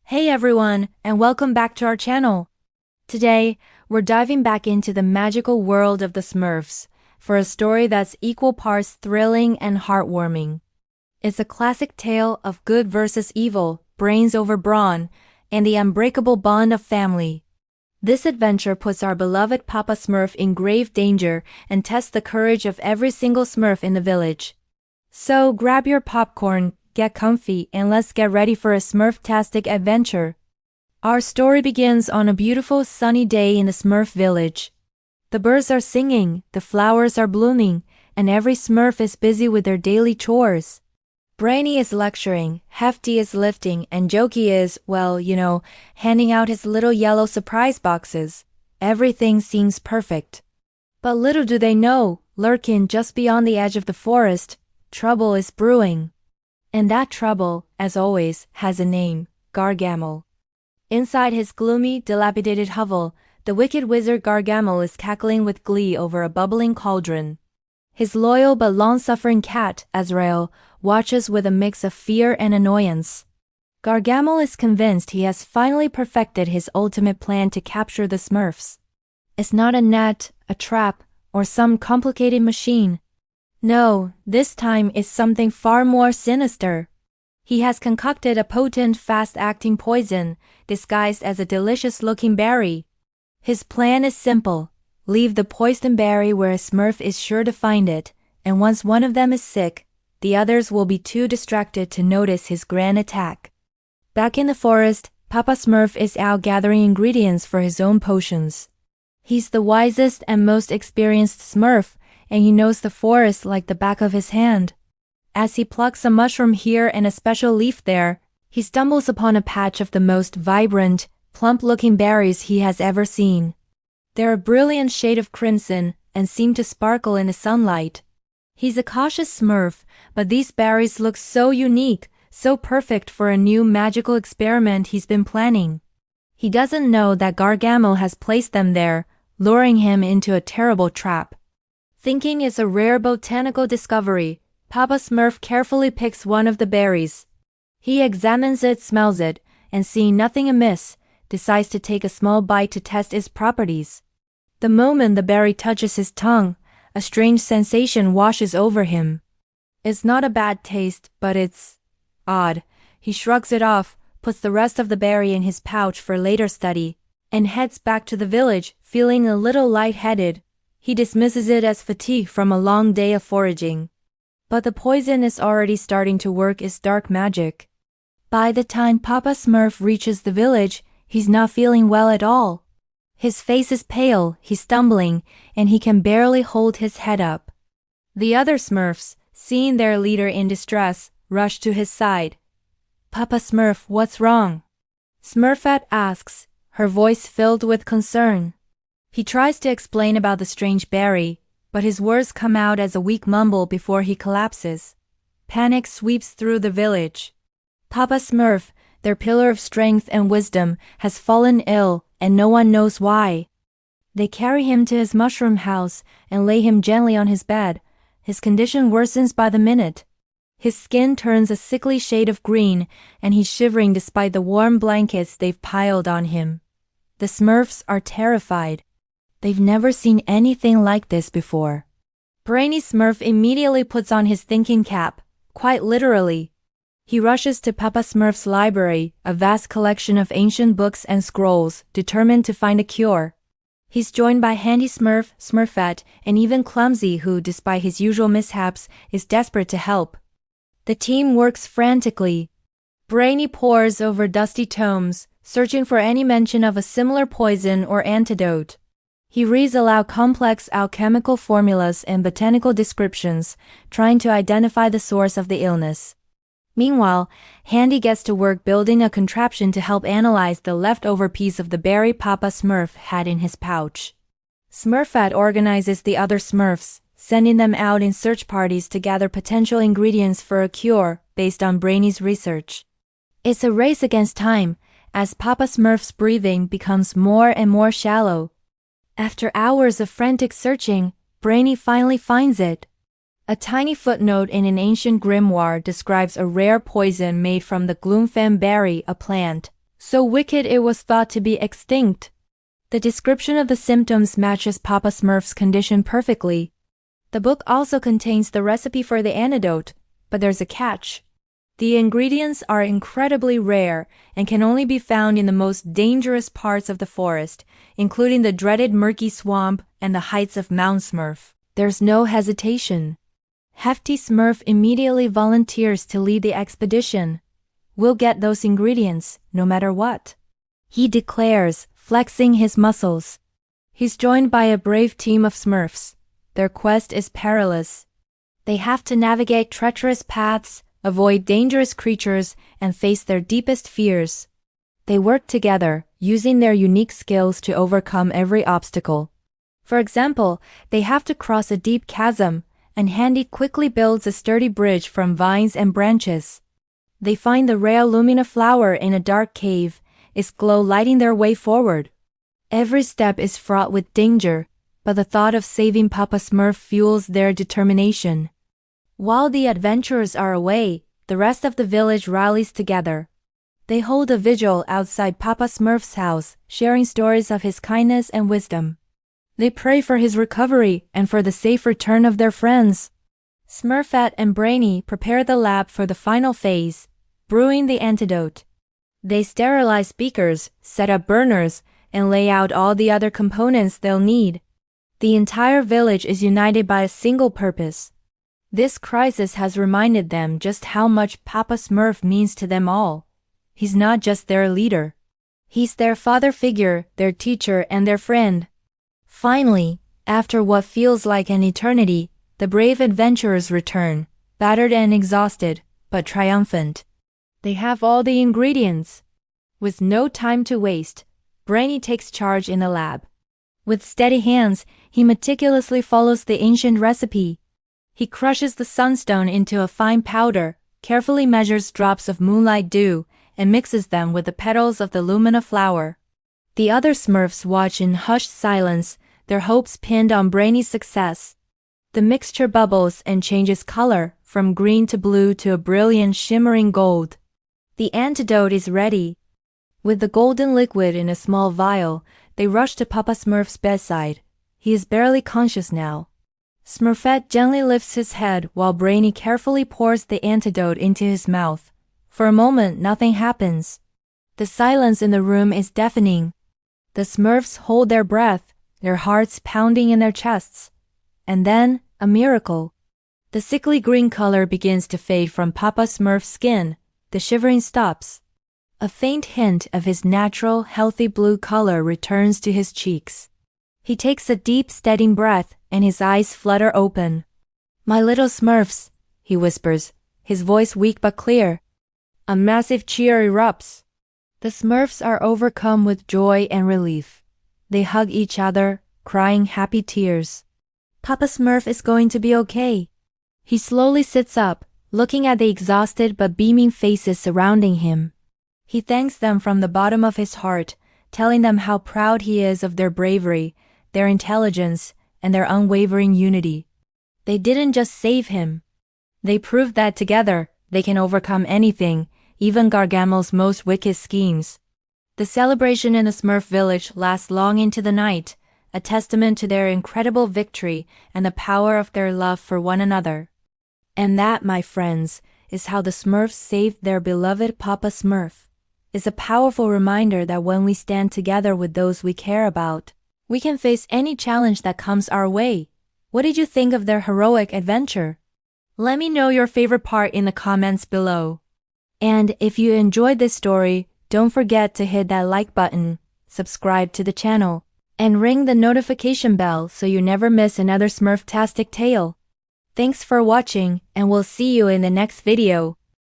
Hey everyone, and welcome back to our channel. Today, we're diving back into the magical world of the Smurfs for a story that's equal parts thrilling and heartwarming. It's a classic tale of good versus evil, brains over brawn, and the unbreakable bond of family. This adventure puts our beloved Papa Smurf in grave danger and tests the courage of every single Smurf in the village. So grab your popcorn, get comfy, and let's get ready for a Smurf-tastic adventure. Our story begins on a beautiful sunny day in the Smurf village. The birds are singing, the flowers are blooming, and every Smurf is busy with their daily chores. Brainy is lecturing, Hefty is lifting, and Jokey is, handing out his little yellow surprise boxes. Everything seems perfect. But little do they know, lurking just beyond the edge of the forest, trouble is brewing. And that trouble, as always, has a name, Gargamel. Inside his gloomy, dilapidated hovel, the wicked wizard Gargamel is cackling with glee over a bubbling cauldron. His loyal but long-suffering cat, Azrael, watches with a mix of fear and annoyance. Gargamel is convinced he has finally perfected his ultimate plan to capture the Smurfs. It's not a net, a trap, or some complicated machine. No, this time it's something far more sinister. He has concocted a potent, fast-acting poison, disguised as a delicious-looking berry. His plan is simple. Leave the poisoned berry where a Smurf is sure to find it, and once one of them is sick, the others will be too distracted to notice his grand attack. Back in the forest, Papa Smurf is out gathering ingredients for his own potions. He's the wisest and most experienced Smurf, and he knows the forest like the back of his hand. As he plucks a mushroom here and a special leaf there, he stumbles upon a patch of the most vibrant, plump-looking berries he has ever seen. They're a brilliant shade of crimson and seem to sparkle in the sunlight. He's a cautious Smurf, but these berries look so unique, so perfect for a new magical experiment he's been planning. He doesn't know that Gargamel has placed them there, luring him into a terrible trap. Thinking it's a rare botanical discovery, Papa Smurf carefully picks one of the berries. He examines it, smells it, and seeing nothing amiss, decides to take a small bite to test its properties. The moment the berry touches his tongue, a strange sensation washes over him. It's not a bad taste, but it's odd. He shrugs it off, puts the rest of the berry in his pouch for later study, and heads back to the village, feeling a little lightheaded. He dismisses it as fatigue from a long day of foraging. But the poison is already starting to work its dark magic. By the time Papa Smurf reaches the village, he's not feeling well at all. His face is pale, he's stumbling, and he can barely hold his head up. The other Smurfs, seeing their leader in distress, rush to his side. "Papa Smurf, what's wrong?" Smurfette asks, her voice filled with concern. He tries to explain about the strange berry, but his words come out as a weak mumble before he collapses. Panic sweeps through the village. Papa Smurf, their pillar of strength and wisdom, has fallen ill, and no one knows why. They carry him to his mushroom house and lay him gently on his bed. His condition worsens by the minute. His skin turns a sickly shade of green, and he's shivering despite the warm blankets they've piled on him. The Smurfs are terrified. They've never seen anything like this before. Brainy Smurf immediately puts on his thinking cap, quite literally. He rushes to Papa Smurf's library, a vast collection of ancient books and scrolls, determined to find a cure. He's joined by Handy Smurf, Smurfette, and even Clumsy, who, despite his usual mishaps, is desperate to help. The team works frantically. Brainy pores over dusty tomes, searching for any mention of a similar poison or antidote. He reads aloud complex alchemical formulas and botanical descriptions, trying to identify the source of the illness. Meanwhile, Handy gets to work building a contraption to help analyze the leftover piece of the berry Papa Smurf had in his pouch. Smurfette organizes the other Smurfs, sending them out in search parties to gather potential ingredients for a cure based on Brainy's research. It's a race against time, as Papa Smurf's breathing becomes more and more shallow. After hours of frantic searching, Brainy finally finds it. A tiny footnote in an ancient grimoire describes a rare poison made from the gloomfam berry, a plant So wicked it was thought to be extinct. The description of the symptoms matches Papa Smurf's condition perfectly. The book also contains the recipe for the antidote, but there's a catch. The ingredients are incredibly rare and can only be found in the most dangerous parts of the forest, including the dreaded murky swamp and the heights of Mount Smurf. There's no hesitation. Hefty Smurf immediately volunteers to lead the expedition. We'll get those ingredients, no matter what, he declares, flexing his muscles. He's joined by a brave team of Smurfs. Their quest is perilous. They have to navigate treacherous paths, avoid dangerous creatures, and face their deepest fears. They work together, using their unique skills to overcome every obstacle. For example, they have to cross a deep chasm, and Handy quickly builds a sturdy bridge from vines and branches. They find the rare Lumina flower in a dark cave, its glow lighting their way forward. Every step is fraught with danger, but the thought of saving Papa Smurf fuels their determination. While the adventurers are away, the rest of the village rallies together. They hold a vigil outside Papa Smurf's house, sharing stories of his kindness and wisdom. They pray for his recovery and for the safe return of their friends. Smurfette and Brainy prepare the lab for the final phase, brewing the antidote. They sterilize beakers, set up burners, and lay out all the other components they'll need. The entire village is united by a single purpose. This crisis has reminded them just how much Papa Smurf means to them all. He's not just their leader. He's their father figure, their teacher, and their friend. Finally, after what feels like an eternity, the brave adventurers return, battered and exhausted, but triumphant. They have all the ingredients. With no time to waste, Brainy takes charge in the lab. With steady hands, he meticulously follows the ancient recipe. He crushes the sunstone into a fine powder, carefully measures drops of moonlight dew, and mixes them with the petals of the Lumina flower. The other Smurfs watch in hushed silence, their hopes pinned on Brainy's success. The mixture bubbles and changes color, from green to blue to a brilliant shimmering gold. The antidote is ready. With the golden liquid in a small vial, they rush to Papa Smurf's bedside. He is barely conscious now. Smurfette gently lifts his head while Brainy carefully pours the antidote into his mouth. For a moment, nothing happens. The silence in the room is deafening. The Smurfs hold their breath, their hearts pounding in their chests. And then, a miracle. The sickly green color begins to fade from Papa Smurf's skin. The shivering stops. A faint hint of his natural, healthy blue color returns to his cheeks. He takes a deep, steadying breath, and his eyes flutter open. "My little Smurfs," he whispers, his voice weak but clear. A massive cheer erupts. The Smurfs are overcome with joy and relief. They hug each other, crying happy tears. Papa Smurf is going to be okay. He slowly sits up, looking at the exhausted but beaming faces surrounding him. He thanks them from the bottom of his heart, telling them how proud he is of their bravery, their intelligence, and their unwavering unity. They didn't just save him. They proved that together, they can overcome anything, even Gargamel's most wicked schemes. The celebration in the Smurf village lasts long into the night, a testament to their incredible victory and the power of their love for one another. And that, my friends, is how the Smurfs saved their beloved Papa Smurf. It's a powerful reminder that when we stand together with those we care about, we can face any challenge that comes our way. What did you think of their heroic adventure? Let me know your favorite part in the comments below. And if you enjoyed this story, don't forget to hit that like button, subscribe to the channel, and ring the notification bell so you never miss another Smurftastic tale. Thanks for watching, and we'll see you in the next video.